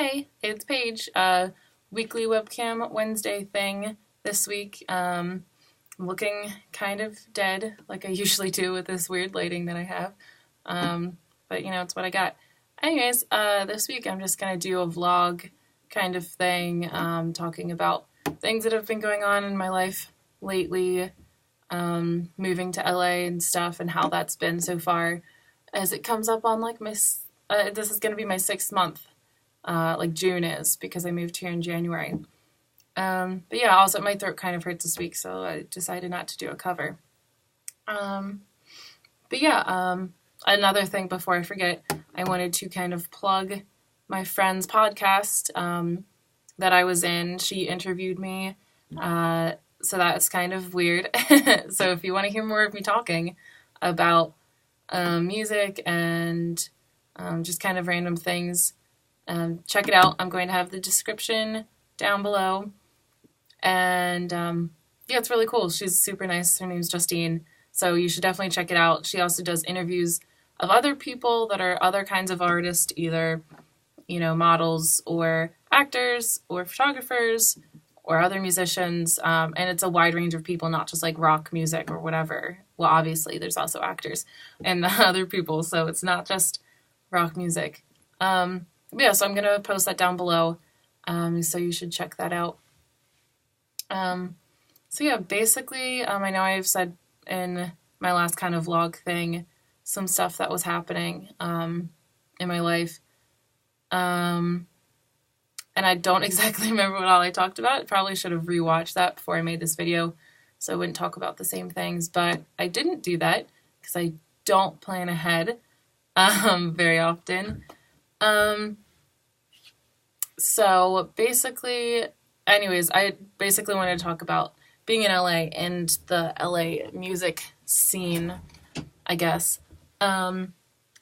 Hey, it's Paige. Weekly webcam Wednesday thing this week. I'm looking kind of dead, like I usually do with this weird lighting that I have. But it's what I got. Anyways, this week I'm just gonna do a vlog kind of thing, talking about things that have been going on in my life lately, moving to LA and stuff, and how that's been so far, as it comes up on like my. This is gonna be my 6th month. Like June is, because I moved here in January. But yeah, also my throat kind of hurts this week, so I decided not to do a cover. Another thing before I forget, I wanted to kind of plug my friend's podcast that I was in. She interviewed me, so that's kind of weird. So if you want to hear more of me talking about music and just kind of random things, check it out. I'm going to have the description down below. And yeah, it's really cool. She's super nice. Her name's Justine. So you should definitely check it out. She also does interviews of other people that are other kinds of artists, either, models or actors or photographers or other musicians. And it's a wide range of people, not just like rock music or whatever. Well, obviously there's also actors and other people, so it's not just rock music. Yeah, so I'm going to post that down below, so you should check that out. So yeah, basically, I know I've said in my last kind of vlog thing some stuff that was happening in my life, and I don't exactly remember what all I talked about. Probably should have rewatched that before I made this video, so I wouldn't talk about the same things, but I didn't do that, because I don't plan ahead very often. So basically, anyways, I basically wanted to talk about being in LA and the LA music scene, I guess,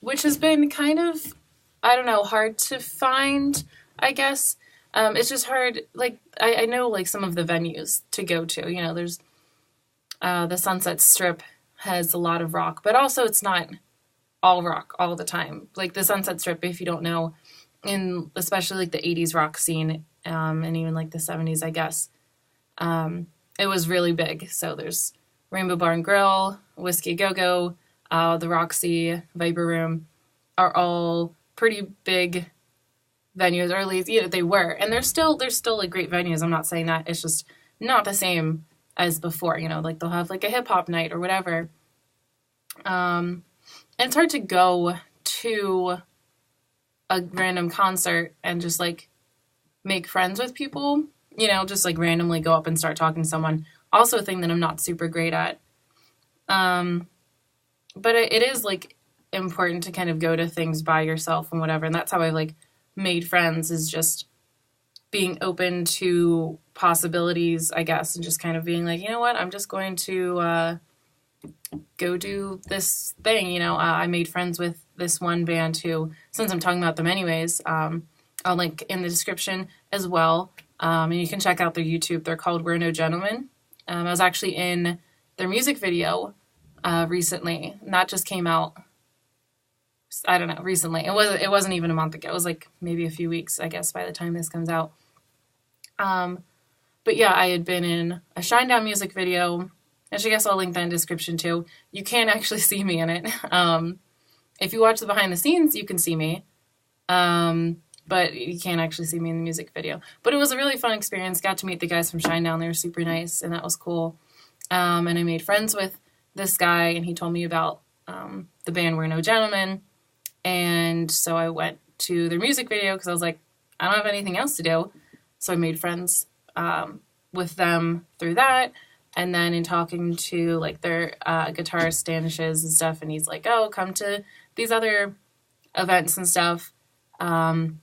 which has been kind of, I don't know, hard to find, I guess. It's just hard, like, I know, like, some of the venues to go to, there's, the Sunset Strip has a lot of rock, but also it's not all rock all the time. Like, the Sunset Strip, if you don't know, in especially like the 80s rock scene, and even like the 70s, I guess, it was really big. So there's Rainbow Bar and Grill, Whiskey Go Go, the Roxy, Viper Room are all pretty big venues, or at least they were, and they're still like great venues. I'm not saying that, it's just not the same as before. Like they'll have like a hip hop night or whatever, and it's hard to go to a random concert and just like make friends with people, just like randomly go up and start talking to someone. Also a thing that I'm not super great at. But it is like important to kind of go to things by yourself and whatever. And that's how I've like made friends, is just being open to possibilities, I guess, and just kind of being like, you know what, I'm just going to go do this thing. I made friends with this one band who, since I'm talking about them anyways, I'll link in the description as well. And you can check out their YouTube. They're called We're No Gentlemen. I was actually in their music video recently. And that just came out, I don't know, recently. It wasn't even a month ago. It was like maybe a few weeks, I guess, by the time this comes out. But yeah, I had been in a Shinedown music video, which I guess I'll link that in the description too. You can actually see me in it. If you watch the behind the scenes, you can see me. But you can't actually see me in the music video. But it was a really fun experience. Got to meet the guys from Shinedown. They were super nice, and that was cool. And I made friends with this guy, and he told me about the band We're No Gentlemen. And so I went to their music video because I was like, I don't have anything else to do. So I made friends with them through that. And then in talking to like their guitarist Stanishes and stuff, and he's like, oh, come to these other events and stuff. And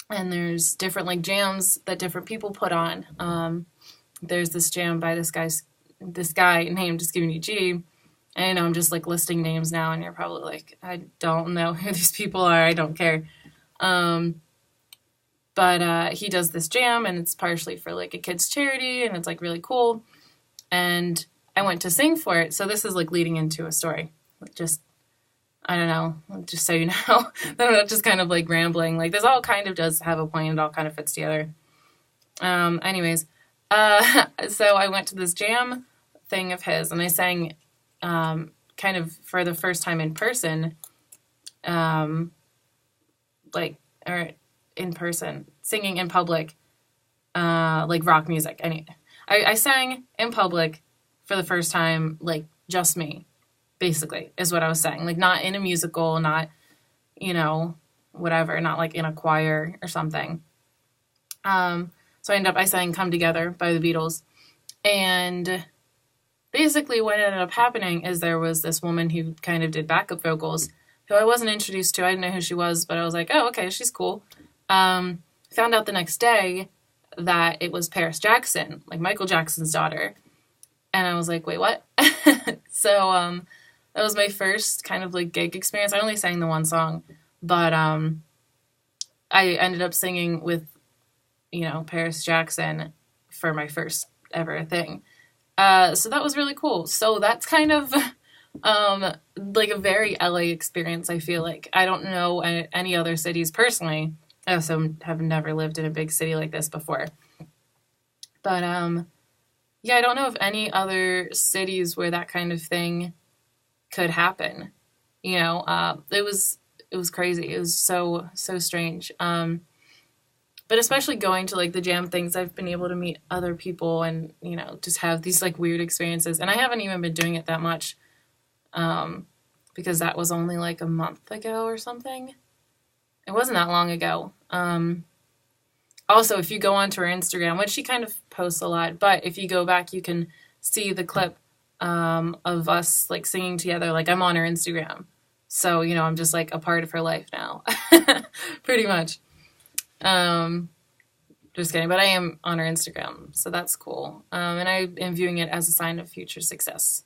there's different like jams that different people put on. There's this jam by this guy named Just Giving You G. And I'm just like listing names now, and you're probably like, I don't know who these people are. I don't care. But he does this jam, and it's partially for like a kid's charity, and it's like really cool. And I went to sing for it. So this is like leading into a story. Just I don't know, just so you know, that I'm not just kind of like rambling. Like this all kind of does have a point. It all kind of fits together. Anyways, so I went to this jam thing of his, and I sang, kind of for the first time in person, um, like or in person, singing in public, like rock music. I sang in public for the first time, like just me, basically, is what I was saying. Like not in a musical, not, you know, whatever, not like in a choir or something. So I sang Come Together by the Beatles. And basically what ended up happening is there was this woman who kind of did backup vocals who I wasn't introduced to. I didn't know who she was, but I was like, oh, okay, she's cool. Found out the next day that it was Paris Jackson, like Michael Jackson's daughter. And I was like, wait, what? So that was my first kind of like gig experience. I only sang the one song, but I ended up singing with, Paris Jackson for my first ever thing. So that was really cool. So that's kind of like a very LA experience, I feel like. I don't know any other cities personally. I also have never lived in a big city like this before. But yeah, I don't know of any other cities where that kind of thing could happen. It was crazy. It was so strange. But especially going to like the jam things, I've been able to meet other people and just have these like weird experiences. And I haven't even been doing it that much, because that was only like a month ago or something. It wasn't that long ago. Also, if you go onto her Instagram, which she kind of posts a lot, but if you go back, you can see the clip of us like singing together. Like I'm on her Instagram, so I'm just like a part of her life now, pretty much. Just kidding, but I am on her Instagram, so that's cool. And I am viewing it as a sign of future success,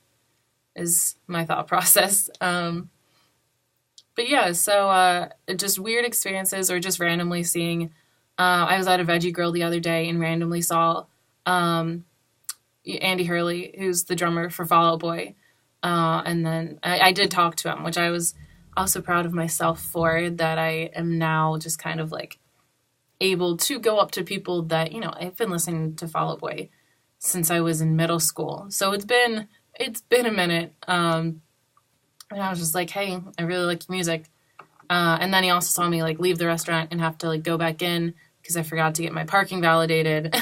is my thought process. But yeah, so just weird experiences or just randomly seeing. I was at a Veggie Grill the other day and randomly saw Andy Hurley, who's the drummer for Fall Out Boy. And then I did talk to him, which I was also proud of myself for, that I am now just kind of like able to go up to people that, I've been listening to Fall Out Boy since I was in middle school. So it's been a minute. And I was just like, hey, I really like your music. And then he also saw me like leave the restaurant and have to like go back in because I forgot to get my parking validated.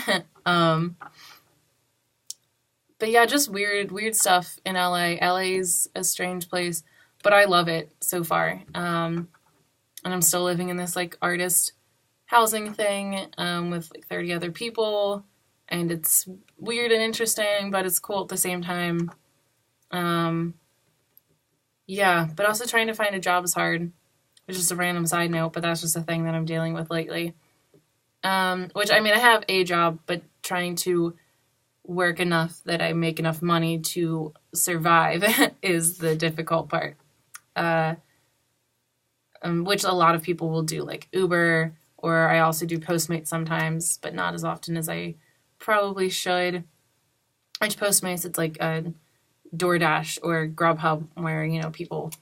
But yeah, just weird stuff in LA. LA's a strange place, but I love it so far. And I'm still living in this like artist housing thing with like 30 other people, and it's weird and interesting, but it's cool at the same time. Yeah, but also trying to find a job is hard, which is a random side note, but that's just a thing that I'm dealing with lately. Which, I mean, I have a job, but trying to work enough that I make enough money to survive is the difficult part. Which a lot of people will do, like Uber, or I also do Postmates sometimes, but not as often as I probably should. Which Postmates, it's like a DoorDash or Grubhub where, people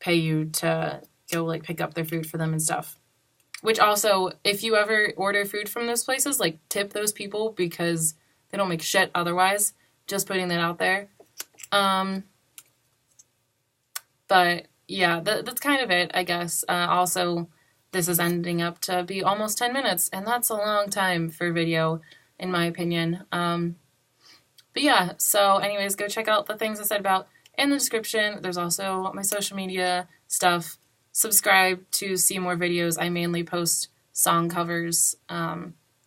pay you to go like pick up their food for them and stuff. Which also, if you ever order food from those places, like tip those people because they don't make shit otherwise. Just putting that out there. But yeah, that's kind of it, I guess. Also, this is ending up to be almost 10 minutes, and that's a long time for video, in my opinion. But yeah, so anyways, go check out the things I said about in the description. There's also my social media stuff. Subscribe to see more videos. I mainly post song covers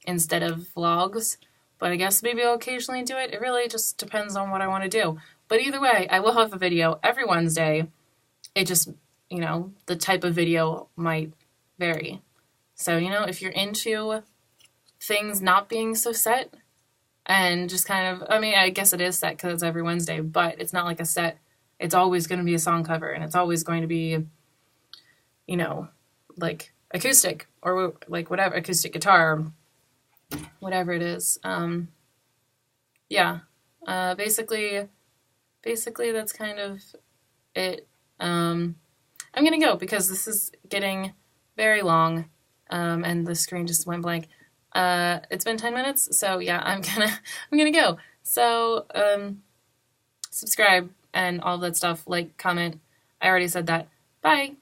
instead of vlogs, but I guess maybe I'll occasionally do it. It really just depends on what I want to do. But either way, I will have a video every Wednesday. It just, the type of video might vary. So, if you're into things not being so set and just kind of, I mean, I guess it is set because it's every Wednesday, but it's not like a set. It's always going to be a song cover, and it's always going to be, like acoustic or like whatever, acoustic guitar, whatever it is. Yeah. Basically that's kind of it. I'm gonna go because this is getting very long, and the screen just went blank. It's been 10 minutes, so yeah, I'm gonna go. So, subscribe and all that stuff, like, comment. I already said that. Bye.